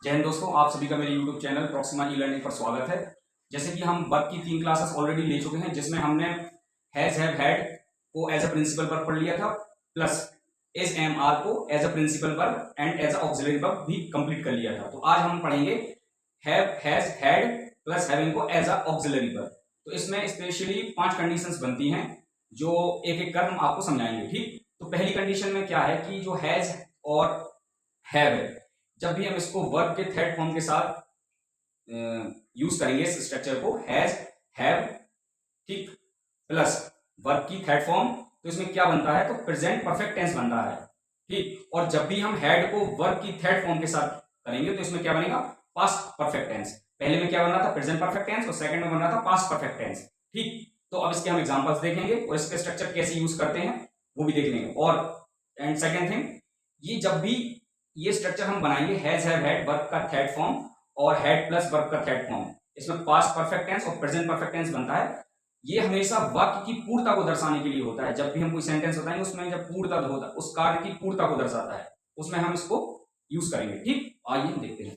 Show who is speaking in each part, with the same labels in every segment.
Speaker 1: जय हिंद दोस्तों, आप सभी का मेरे YouTube channel Proxima e learning पर स्वागत है। जैसे कि हम वर्ब की 3 क्लासेस ऑलरेडी ले चुके हैं, जिसमें हमने हैज हैव हैड को एज अ प्रिंसिपल वर्ब पढ़ लिया था, प्लस इज एम आर को as a principal verb and as a auxiliary verb भी कंप्लीट कर लिया था। तो आज हम पढ़ेंगे have has had plus having को एज अ ऑक्सिलरी वर्ब। तो इसमें स्पेशली 5 कंडीशंस बनती हैं जो एक एक कर हम आपको समझाएंगे। ठीक, तो पहली कंडीशन में क्या है कि जो हैज और हैव है, जब भी हम इसको वर्ब के थर्ड फॉर्म के साथ यूज करेंगे इस स्ट्रक्चर को हैज हैव, ठीक, प्लस वर्ब की थर्ड फॉर्म, तो इसमें क्या बनता है, तो प्रेजेंट परफेक्ट टेंस बनता है। ठीक, और जब भी हम हैड को वर्ब की थर्ड फॉर्म के साथ करेंगे तो इसमें क्या बनेगा, पास्ट परफेक्ट टेंस। पहले में क्या बन रहा था, प्रेजेंट परफेक्ट टेंस, और सेकंड में बन रहा था पास्ट परफेक्ट टेंस। ठीक, तो अब इसके हम एग्जांपल्स देखेंगे और इसके स्ट्रक्चर कैसे यूज करते हैं वो भी देख लेंगे। और एंड सेकंड थिंग, ये जब भी ये स्ट्रक्चर हम बनाएंगे हैज हैव हैड वर्ब का थर्ड फॉर्म और हैड प्लस वर्ब का थर्ड फॉर्म, इसमें पास्ट परफेक्ट टेंस और प्रेजेंट परफेक्ट टेंस बनता है। ये हमेशा वाक्य की पूर्णता को दर्शाने के लिए होता है। जब भी हम कोई सेंटेंस बताएंगे उसमें जब पूर्णता होता है, उस कार्य की पूर्णता को दर्शाता है, उसमें हम इसको यूज करेंगे। ठीक, आइए हम देखते हैं।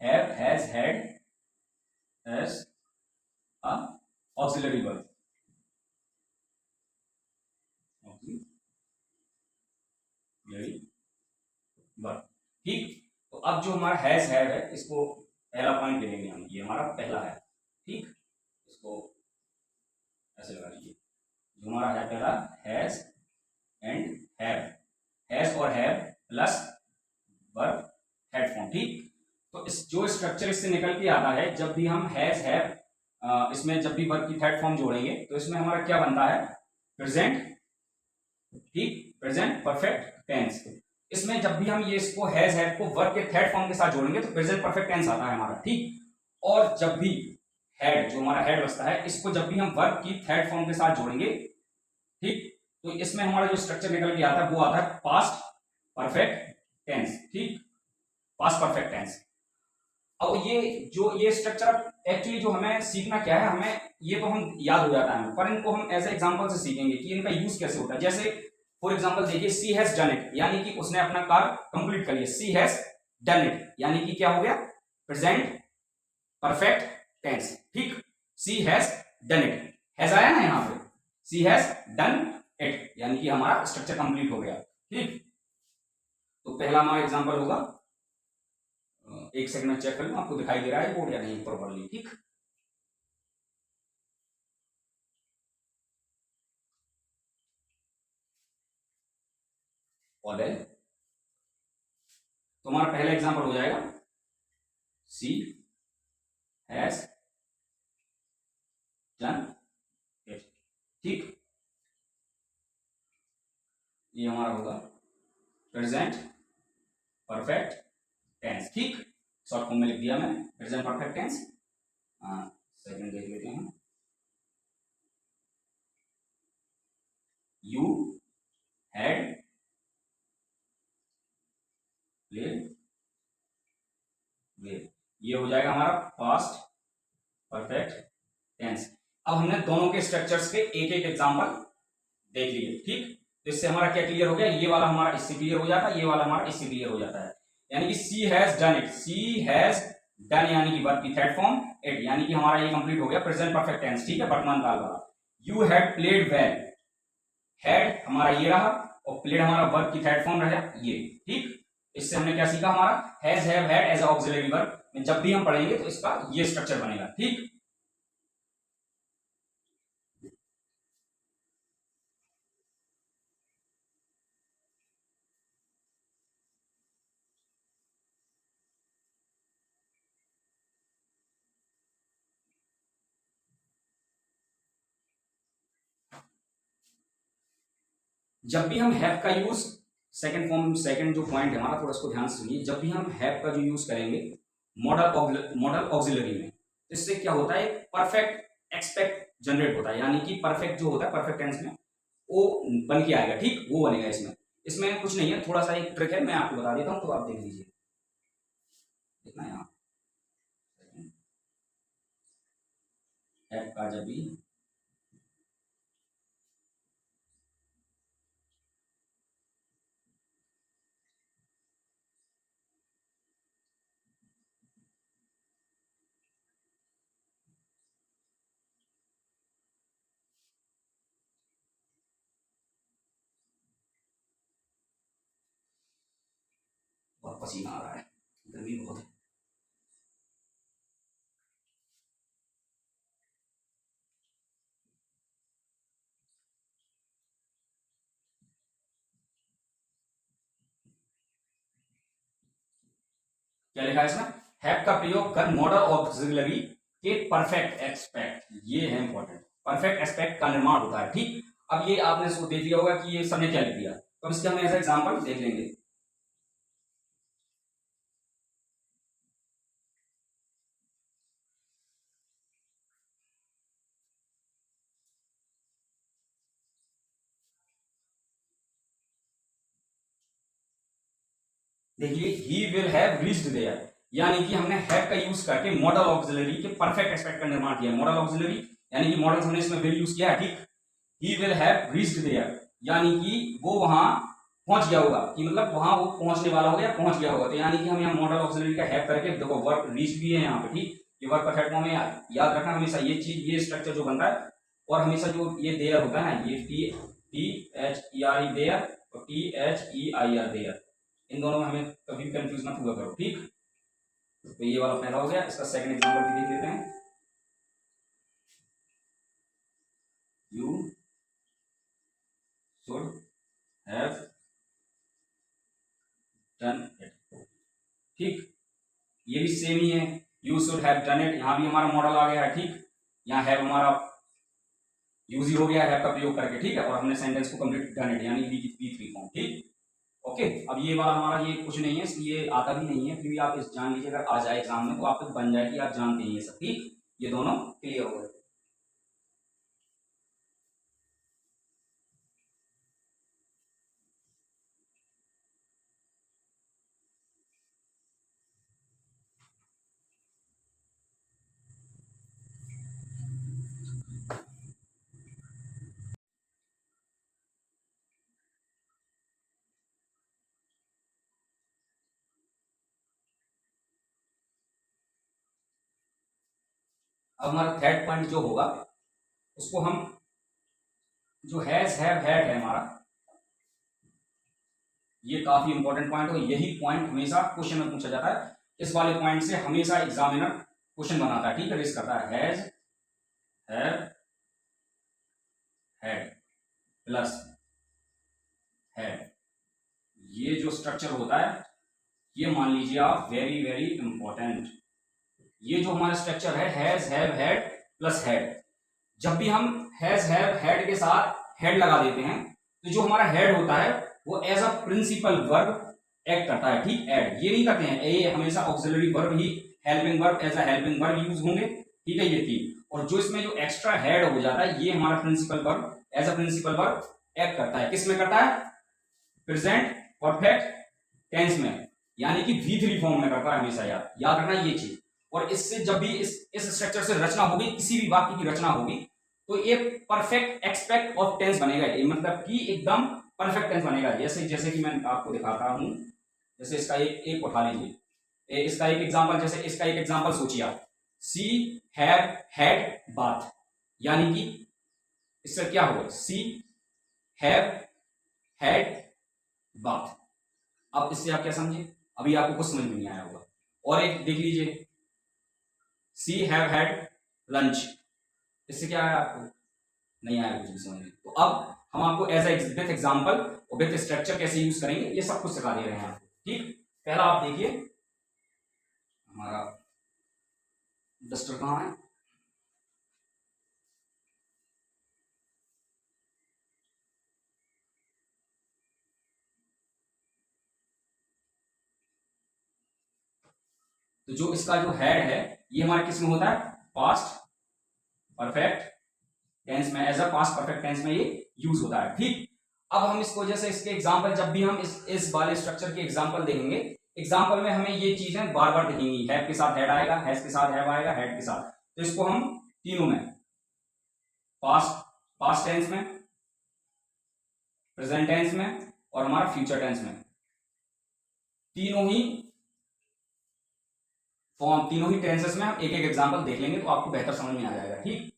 Speaker 1: Have has had as a auxiliary verb. Auxiliary verb. ठीक, तो अब जो हमारा हैज हैव है, इसको पहला पॉइंट ले लेंगे हम, ये हमारा पहला है। ठीक, इसको ऐसे लगा लीजिए, जो हमारा है पहला हैज एंड हैव, हैज और have plus verb third form. ठीक, तो इस जो स्ट्रक्चर इससे निकल के आता है, जब भी हम हैज हैव इसमें जब भी वर्ब की थर्ड फॉर्म जोड़ेंगे तो इसमें हमारा क्या बनता है, प्रेजेंट, ठीक, प्रेजेंट परफेक्ट टेंस। इसमें जब भी हम ये इसको हैज हैव को वर्ब के थर्ड फॉर्म के साथ जोड़ेंगे तो प्रेजेंट परफेक्ट टेंस आता है हमारा। ठीक, और जब भी हैड, जो हमारा हैड बचता है, इसको जब भी हम वर्ब की थर्ड फॉर्म के साथ जोड़ेंगे, ठीक, तो इसमें हमारा जो स्ट्रक्चर निकल के आता है वो आता है पास्ट परफेक्ट टेंस। ठीक, पास्ट परफेक्ट टेंस। अब ये स्ट्रक्चर एक्चुअली जो हमें सीखना क्या है, हमें ये तो हम याद हो जाता है, पर इनको हम ऐसे एग्जांपल से सीखेंगे कि इनका यूज कैसे होता है। जैसे फॉर एग्जांपल देखिए, सी हैज डन इट, यानी कि उसने अपना कार्य कंप्लीट कर लिया। सी हैज डन इट यानी कि क्या हो गया, प्रेजेंट परफेक्ट टेंस। ठीक, she has done it, has आया ना यहाँ पे, सी हैज डन इट यानी कि हमारा स्ट्रक्चर कंप्लीट हो गया। ठीक, तो पहला हमारा एग्जांपल होगा, एक सेकंड में चेक कर लूं आपको दिखाई दे रहा है बोर्ड या नहीं प्रॉपरली। ठीक, ऑल है, तो हमारा पहला एग्जांपल हो जाएगा सी हैज डन इट। ठीक, ये हमारा होगा प्रेजेंट परफेक्ट टेंस। ठीक, शॉर्ट फॉर्म में लिख दिया मैंने प्रेजेंट परफेक्ट टेंस। सेकंड देख लेते हैं, यू हैड प्लेड वेल, ये हो जाएगा हमारा पास्ट परफेक्ट टेंस। अब हमने दोनों के स्ट्रक्चर्स के एक एक एग्जांपल देख लिए। ठीक, तो इससे हमारा क्या क्लियर हो गया, ये वाला हमारा इससे क्लियर हो जाता है, ये वाला हमारा इससे क्लियर हो जाता है। यानी कि she has done it, she has done यानी कि वर्ब की थर्ड फॉर्म, इट यानी कि हमारा ये कंप्लीट हो गया प्रेजेंट परफेक्ट टेंस। ठीक है, वर्तमान काल वाला। You had played well, had हमारा ये रहा और प्लेड हमारा वर्ब की थर्ड फॉर्म रहा ये। ठीक, इससे हमने क्या सीखा, हमारा has have had as auxiliary verb में जब भी हम पढ़ेंगे तो इसका ये स्ट्रक्चर बनेगा। ठीक, जब भी हम हैव का यूज सेकंड फॉर्म, सेकंड जो पॉइंट है हमारा, थोड़ा इसको ध्यान से सुनिए। जब भी हम हैव का जो यूज करेंगे मॉडल ऑक्सिलरी में, इससे क्या होता है, परफेक्ट एक्सपेक्ट जनरेट होता है। यानी कि परफेक्ट जो होता है परफेक्ट टेंस में वो बन के आएगा, ठीक, वो बनेगा। इसमें कुछ नहीं है, थोड़ा सा एक ट्रिक है, मैं आपको बता देता हूँ, तो आप देख लीजिए। देखना है यहाँ हैव का जब भी बहुत पसीना आ रहा है, गर्मी बहुत है। क्या लिखा है इसमें? हैव का प्रयोग कर मॉडल ऑक्सिलरी के परफेक्ट एस्पेक्ट, ये है इंपॉर्टेंट, परफेक्ट एस्पेक्ट का निर्माण होता है, ठीक। अब ये आपने इसको देख लिया होगा कि ये सबने क्या लिख दिया, तो इसके हम ऐसा एग्जांपल देख लेंगे। देखिए he will have reached there, यानी कि हमने हैव का यूज करके मॉडल ऑक्सिलरी के परफेक्ट एस्पेक्ट का निर्माण किया। मॉडल ऑक्सिलरी यानी कि मॉडल हमने इसमें विल यूज किया है, ठीक। He will have reached there यानी कि वो वहां पहुंच गया होगा, कि मतलब वहां वो पहुंचने वाला होगा या पहुंच गया होगा, तो यानी कि हम यहाँ मॉडल ऑक्सिलरी का हैव करके, देखो वर्ब रीच भी है यहाँ पे, ठीक। ये वर्ब परफेक्ट फॉर्म में याद रखना हमेशा ये चीज, ये स्ट्रक्चर जो बनता है, और हमेशा जो ये देयर होता है ना, ये T T H E R E there और T H E I R their, इन दोनों में हमें कभी कंफ्यूज मत हुआ करो, ठीक। तो ये वाला पहला हो गया, इसका सेकंड एग्जांपल भी देख लेते हैं। You should have done it, ठीक। ये भी सेम ही है, you should have done it, यहाँ भी हमारा मॉडल आ गया है, ठीक। यहाँ हैव हमारा यूज ही हो गया है का प्रयोग करके, ठीक है, और हमने सेंटेंस को कंप्लीट डन इट यानी वी थ्री फॉर्म, ठीक। ओके, अब ये वाला हमारा ये कुछ नहीं है, इसलिए आता भी नहीं है, फिर भी आप इस जान लीजिए, अगर आ जाए एग्जाम में तो आप बन जाए कि आप जानते हैं ये सब, ठीक। ये दोनों क्लियर हो गए। अब हमारा थर्ड पॉइंट जो होगा उसको हम, जो हैज हैव हैड है हमारा, ये काफी इंपॉर्टेंट पॉइंट हो, यही पॉइंट हमेशा क्वेश्चन में पूछा जाता है, इस वाले पॉइंट से हमेशा एग्जामिनर क्वेश्चन बनाता है, ठीक है, रेस करता है। Has have had plus had, ये जो स्ट्रक्चर होता है, ये मान लीजिए आप वेरी वेरी इंपॉर्टेंट, ये जो हमारा स्ट्रक्चर है has have had plus had, जब भी हम हैज हैव हैड के साथ हेड लगा देते हैं, तो जो हमारा हेड होता है वो as a principal verb act करता है, ठीक। ऐड ये नहीं करते हैं, ये हमेशा ऑक्सिलरी वर्ब ही, helping verb as a helping verb use होंगे, ठीक है, ये तीन। और जो इसमें जो एक्स्ट्रा हेड हो जाता है, ये हमारा principal verb as a principal verb act करता है, किस में करता है? प्रेजेंट परफेक्ट टेंस में, यानी कि V3 फॉर्म में करता है हमेशा, याद रखना ये चीज। और इससे जब भी इस स्ट्रक्चर से रचना होगी, किसी भी वाक्य की रचना होगी, तो ये परफेक्ट एक्सपेक्ट ऑफ टेंस बनेगा, ये मतलब कि एकदम परफेक्ट टेंस बनेगा। जैसे जैसे कि मैं आपको दिखाता हूं, जैसे इसका एक उठा लीजिए, इसका एक एग्जांपल, जैसे इसका एक एग्जांपल सोचिए आप, सी हैव हैड बाथ, यानी कि इससे क्या होगा? सी हैव हैड बाथ। अब इससे आप क्या समझे? अभी आपको कुछ समझ में नहीं आया होगा। और एक देख लीजिए, सी हैव हैड लंच, इससे क्या आया आपको? नहीं आया कुछ भी समझ में। तो अब हम आपको एज ए विथ एग्जांपल और विथ स्ट्रक्चर कैसे यूज करेंगे, ये सब कुछ सिखा दे रहे हैं आपको, ठीक। पहला आप देखिए, हमारा डस्टर कहाँ है? तो जो इसका जो हेड है, ये हमारे किस में होता है? पास्ट परफेक्ट टेंस में, as a past perfect tense में ये यूज होता है। ठीक, अब हम इसको जैसे इसके एग्जाम्पल, जब भी हम इस वाले स्ट्रक्चर के एग्जाम्पल देखेंगे, एग्जाम्पल में हमें ये चीजें बार बार दिखेंगी। हैव के साथ हेड आएगा, हैज के साथ हैव आएगा, हेड के साथ। तो इसको हम तीनों में, पास्ट पास्ट टेंस में, प्रेजेंट टेंस में और हमारा फ्यूचर टेंस में, तीनों ही फॉर्म, तीनों ही टेंसेस में हम एक एक एग्जाम्पल देख लेंगे तो आपको बेहतर समझ में आ जाएगा। ठीक,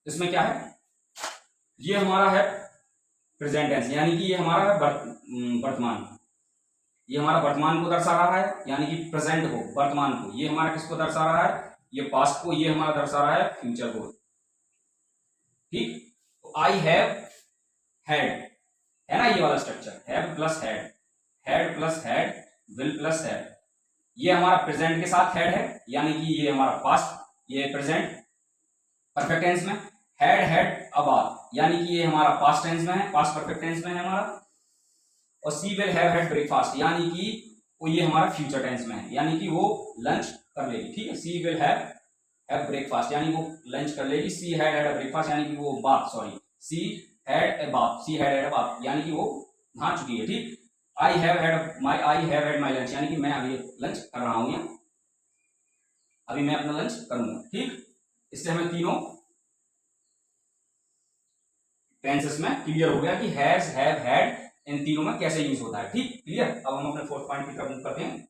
Speaker 1: इसमें क्या है, ये हमारा है प्रेजेंट टेंस, यानी कि ये हमारा है वर्तमान, ये हमारा वर्तमान को दर्शा रहा है, यानी कि प्रेजेंट को, वर्तमान को। ये हमारा किसको दर्शा रहा है, ये पास्ट को। ये हमारा दर्शा रहा है फ्यूचर को। ठीक, तो आई हैव हैड है ना, ये वाला structure, have plus had, had plus had, will plus had. ये हमारा प्रेजेंट के साथ हैड है, यानी कि ये हमारा पास्ट, ये प्रेजेंट परफेक्ट टेंस में। हैड हैड अबाउट, यानी कि ये हमारा पास्ट टेंस में है, पास्ट परफेक्ट टेंस में है हमारा। और सी विल हैव हैड ब्रेकफास्ट, यानी कि वो ये हमारा फ्यूचर टेंस में है, यानी कि वो लंच कर लेगी। ठीक है, सी विल हैव ब्रेकफास्ट, यानी वो लंच कर लेगी। सी हैड ब्रेकफास्ट, यानी कि वो बात, सॉरी, सी हैड ए बात, सी हैड ए बात, यानी कि वो नहा चुकी है। ठीक, I have had my lunch, यानी कि मैं अभी लंच कर रहा हूं, या अभी मैं अपना लंच करूंगा। ठीक, इससे हमें तीनों टेंसेस में क्लियर हो गया कि हैज, हैव, हैड इन तीनों में कैसे यूज होता है। ठीक, क्लियर। अब हम अपने फोर्थ पॉइंट की तरफ मूव करते हैं।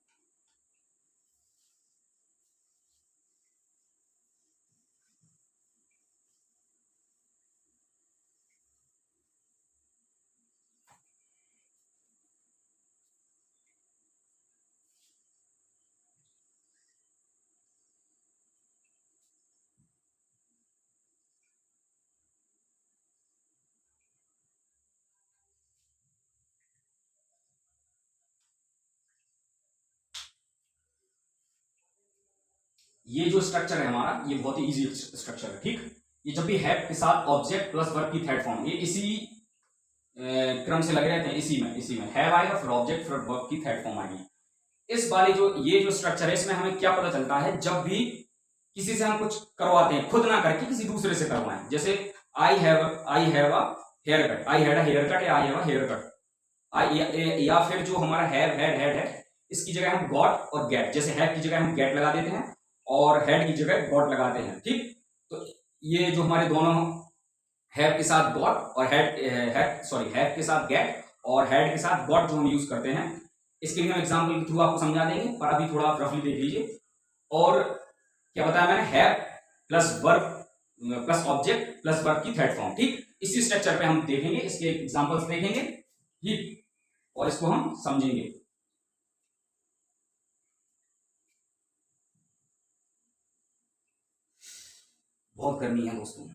Speaker 1: ये जो स्ट्रक्चर है हमारा, ये बहुत ही इजी स्ट्रक्चर है। ठीक, ये जब भी हैव के साथ ऑब्जेक्ट प्लस वर्ब की थर्ड फॉर्म, ये इसी क्रम से लगे रहते हैं। इसी में हैव आएगा, फिर ऑब्जेक्ट, फिर वर्ब की थर्ड फॉर्म आएगी। इस वाली जो ये जो स्ट्रक्चर है, इसमें हमें क्या पता चलता है, जब भी किसी से हम कुछ करवाते हैं, खुद ना करके किसी दूसरे से करवाएं। जैसे I have a hair cut, I had a hair cut, या I have a hair cut. या फिर जो हमारा हैव, हैड है, इसकी जगह हम गॉट और गेट, जैसे हैव की जगह हम गेट लगा देते हैं और हेड की जगह गॉट लगाते हैं। ठीक, तो ये जो हमारे दोनों हैव के साथ गॉट और हैव के साथ गेट और हेड के साथ गॉट जो हम यूज करते हैं, इसके लिए हम एग्जाम्पल के थ्रू आपको समझा देंगे, पर अभी थोड़ा आप रफली देख लीजिए। और क्या बताया मैंने, have plus verb plus object plus verb की थर्ड फॉर्म। ठीक, इसी स्ट्रक्चर पे हम देखेंगे, इसके एग्जांपल्स देखेंगे। ठीक, और इसको हम समझेंगे। बहुत गर्मी है दोस्तों।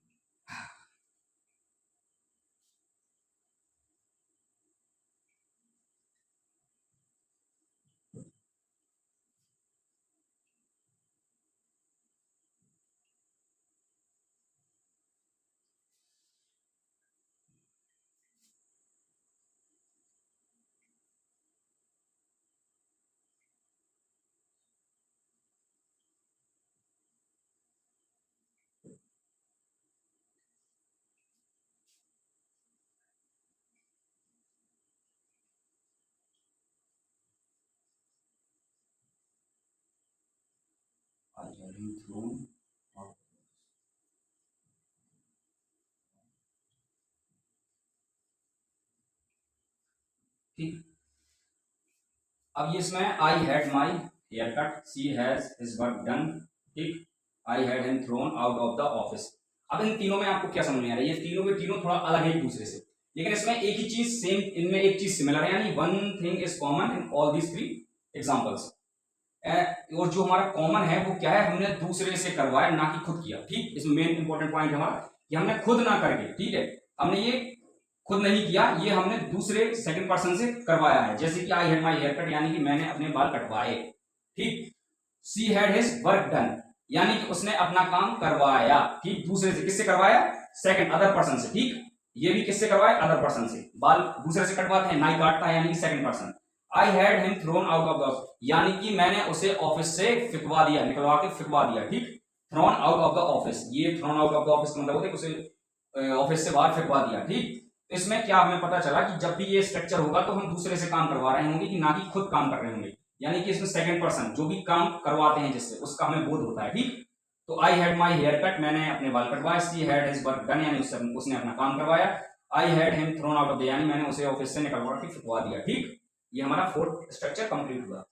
Speaker 1: ठीक, अब ये इसमें I had my hair cut, she has his work done. ठीक, I had him thrown out of the office. अब इन तीनों में आपको क्या समझ में आ रहा है, ये तीनों के तीनों थोड़ा अलग है एक दूसरे से, लेकिन इसमें एक ही चीज सेम, इनमें एक चीज सिमिलर है, यानी one thing is common in all these three examples. और जो हमारा कॉमन है वो क्या है, हमने दूसरे से करवाया ना कि खुद किया। ठीक, इसमें मेन इंपॉर्टेंट पॉइंट हमारा कि हमने खुद ना करके, ठीक है, हमने ये खुद नहीं किया, ये हमने दूसरे सेकंड पर्सन से करवाया है। जैसे कि I had my hair cut, यानी कि मैंने अपने बाल कटवाए। ठीक, she had his work done, यानी कि उसने अपना काम करवाया। ठीक, दूसरे से, किससे करवाया, सेकंड अदर पर्सन से। ठीक, ये भी किससे करवाया, अदर पर्सन से। बाल दूसरे से कटवाते हैं, नाई काटता है, यानी कि second person. I had him thrown out of the office, यानी कि मैंने उसे ऑफिस से फिकवा दिया, निकलवा के फिकवा दिया। ठीक, thrown out of the office, ये thrown out of the office का मतलब होता है उसे ऑफिस से बाहर फिकवा दिया। ठीक, तो इसमें क्या हमें पता चला कि जब भी ये स्ट्रक्चर होगा तो हम दूसरे से काम करवा रहे होंगे कि ना कि खुद काम कर रहे होंगे, यानी कि इसमें सेकंड पर्सन जो भी काम करवाते हैं जिससे, उसका हमें बोध होता है। ठीक, तो I had my hair cut, मैंने अपने बाल कटवाए। She had his work done, यानी उसने अपना काम करवाया। I had him thrown out of the, यानी मैंने उसे ऑफिस से निकलवा के फिकवा दिया। ठीक, ये हमारा फोर्थ स्ट्रक्चर कंप्लीट हुआ।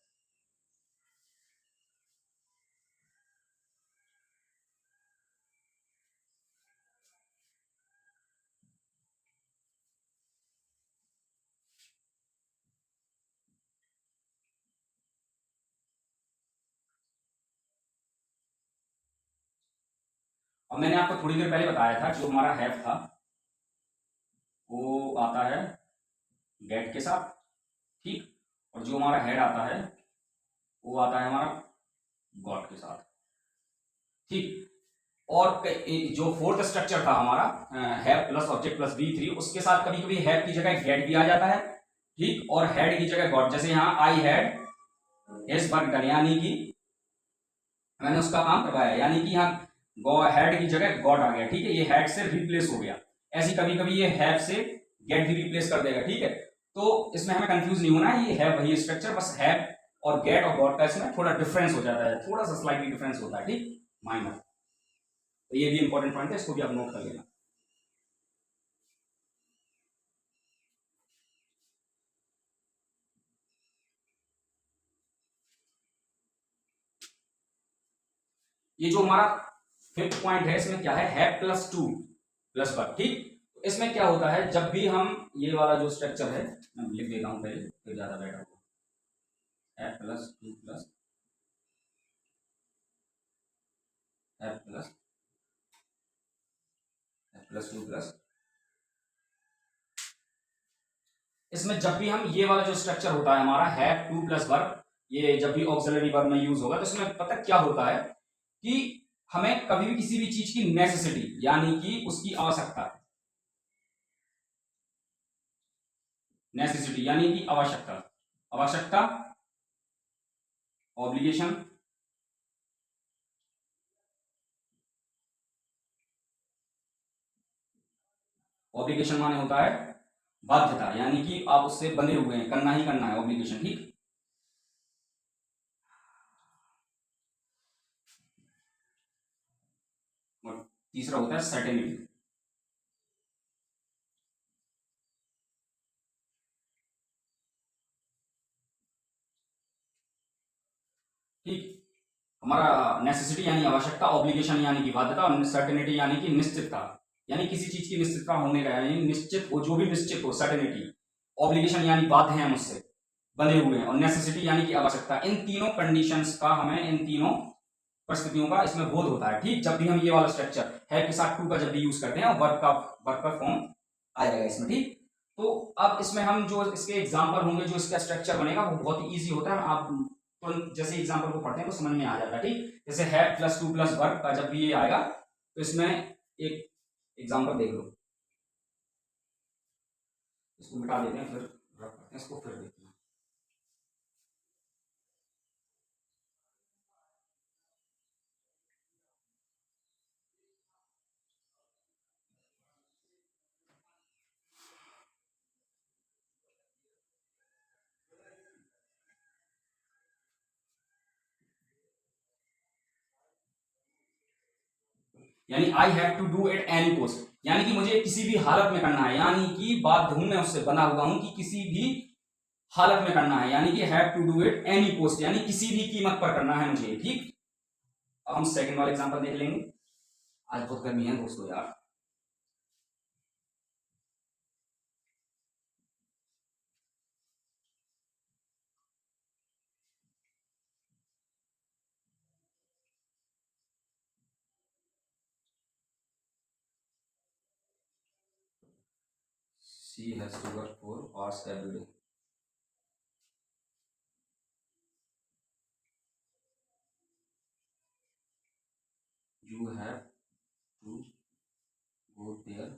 Speaker 1: अब मैंने आपको थोड़ी देर पहले बताया था जो हमारा हैव था वो आता है गेट के साथ। ठीक, और जो हमारा हेड आता है वो आता है हमारा गॉट के साथ। ठीक, और जो फोर्थ स्ट्रक्चर था हमारा have plus object plus V3, उसके साथ कभी कभी हैव की जगह गेट भी आ जाता है। ठीक, और हेड की जगह गॉट, जैसे यहाँ I had his work done, यानी कि मैंने उसका काम करवाया, यानी कि यहाँ हेड की जगह गॉट आ गया। ठीक है, ये हेड से रिप्लेस हो गया। ऐसी कभी कभी ये हैव से गेट भी रिप्लेस कर देगा। ठीक है, तो इसमें हमें कंफ्यूज नहीं होना है, ये है वही स्ट्रक्चर, बस हैव और गेट और गॉट का इसमें थोड़ा डिफरेंस हो जाता है, थोड़ा सा स्लाइटली डिफरेंस होता है। ठीक, माइनर। तो ये भी इंपॉर्टेंट पॉइंट है, इसको भी आप नोट कर लेना। ये जो हमारा फिफ्थ पॉइंट है इसमें क्या है, have plus two plus one. ठीक, तो इसमें क्या होता है, जब भी हम ये वाला जो स्ट्रक्चर है, मैं लिख देता हूं पहले फिर ज्यादा बेटर होगा, have plus two plus have plus plus two plus, इसमें जब भी हम ये वाला जो स्ट्रक्चर होता है हमारा हैव टू प्लस वर्ब, ये जब भी ऑक्सिलरी वर्ब में यूज होगा तो इसमें पता क्या होता है कि हमें कभी भी किसी भी चीज की नेसेसिटी, यानी कि उसकी आवश्यकता, नेसेसिटी यानी कि आवश्यकता, आवश्यकता, ऑब्लिगेशन, ऑब्लिगेशन माने होता है बाध्यता, यानी कि आप उससे बंधे हुए हैं, करना ही करना है, ऑब्लिगेशन। ठीक, और तीसरा होता है सर्टेनिटी। ठीक, हमारा नेसेसिटी यानी आवश्यकता, ऑब्लिगेशन यानी कि बाध्यता, और सर्टेनिटी यानी कि निश्चितता, यानी किसी चीज की निश्चितता होने का, यानी निश्चित हो, जो भी निश्चित हो, सर्टेनिटी। ऑब्लिगेशन यानी बाध्य हैं मुझसे, बंधे हुए हैं, और नेसेसिटी यानी कि आवश्यकता। इन तीनों कंडीशंस का, हमें इन तीनों परिस्थितियों का इसमें बोध होता है। ठीक, जब भी हम ये वाला स्ट्रक्चर है के साथ टू का जब भी यूज करते हैं, वर्क का फॉर्म आ जाएगा इसमें। ठीक, तो अब इसमें हम जो इसके एग्जाम्पल होंगे, जो इसका स्ट्रक्चर बनेगा वो बहुत ही ईजी होता है, आप तो जैसे एग्जाम्पल को पढ़ते हैं तो समझ में आ जाता है। ठीक, जैसे है प्लस टू प्लस वर्क का जब भी ये आएगा तो इसमें एक एग्जाम्पल देख लो, इसको मिटा देते हैं, फिर रख करते हैं, इसको फिर देखते हैं। यानी I have to do it any cost, यानी कि मुझे किसी भी हालत में करना है, यानी कि बाध्य हूं, मैं उससे बना हुआ हूं कि किसी भी हालत में करना है, यानी कि have to do it any cost, यानी किसी भी कीमत पर करना है मुझे। ठीक, अब हम सेकंड वाला एग्जांपल देख लेंगे। आज बहुत गर्मी है दोस्तों यार। She has to work 4 hours every day. You have to go there.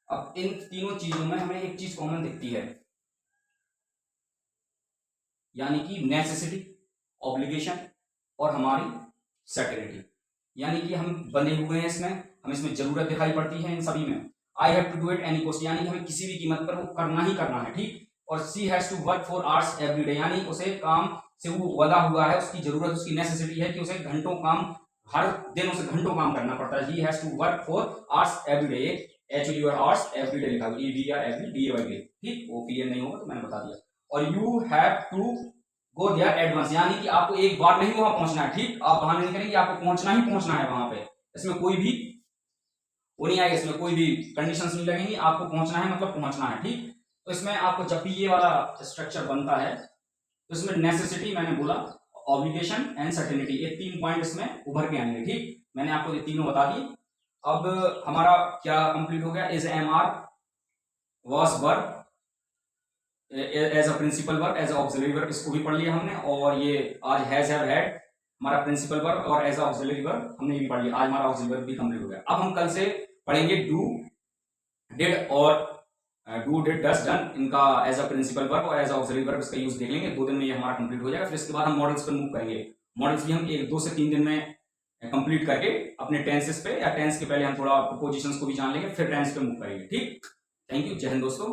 Speaker 1: अब इन तीनों चीजों में हमें एक चीज कॉमन दिखती है, यानी कि नेसेसिटी, ऑब्लिगेशन और हमारी सर्टेनिटी। यानी कि हम बने हुए हैं इसमें, हमें इसमें जरूरत दिखाई पड़ती है इन सभी में। I have to do it any cost, यानी कि हमें किसी भी कीमत पर वो करना ही करना है, ठीक। और she has to work 4 hours every day, यानी उसे काम से वो वदा हुआ है, उसकी जरूरत, उसकी नेसेसिटी है कि उसे घंटों काम, हर दिन उसे घंटों काम करना पड़ता है। He has to work 4 hours every day, actually your hours every day लिखा हुआ, EDR every day by day, ठीक। वो क्लियर नहीं होगा तो मैंने बता दिया। और you have to go there advance, यानी कि आपको एक बार नहीं वहां पहुंचना है, ठीक। आप बहाने नहीं करेंगे, आपको पहुंचना ही पहुंचना है वहां पे। इसमें कोई भी वो नहीं आएगा, इसमें कोई भी कंडीशंस नहीं लगेंगी, आपको पहुंचना है मतलब पहुंचना है, ठीक। तो इसमें आपको जब भी ये वाला स्ट्रक्चर बनता है तो इसमें नेसेसिटी मैंने बोला, ऑब्लिगेशन एंड सर्टेनिटी, ये 3 पॉइंट इसमें उभर के आएंगे, ठीक। मैंने आपको ये तीनों बता दिए। अब हमारा क्या कंप्लीट हो गया, is am are was verb as a principal verb, as a auxiliary verb, इसको भी पढ़ लिया हमने। और ये आज हैज हैव हैड हमारा प्रिंसिपल वर्ब और एज अ ऑक्सिलरी वर्ब हमने भी पढ़ लिया। आज हमारा ऑक्सिलरी वर्ब भी कंप्लीट हो गया। अब हम कल से पढ़ेंगे डू, डिड और डू, डिड, डस, डन, इनका एज अ प्रिंसिपल वर्ब और एज अ ऑक्सिलरी वर्ब इसका यूज देख लेंगे। 2 दिन में ये हमारा कंप्लीट हो जाएगा। फिर इसके बाद हम मॉडल्स पर मूव करेंगे। मॉडल्स भी हम 2 से 3 दिन में कंप्लीट करके अपने टेंसेस पे, या टेंस के पहले हम थोड़ा प्रीपोजिशंस को भी जान लेंगे, फिर टेंस पे मूव करेंगे, ठीक। थैंक यू, जय हिंद दोस्तों।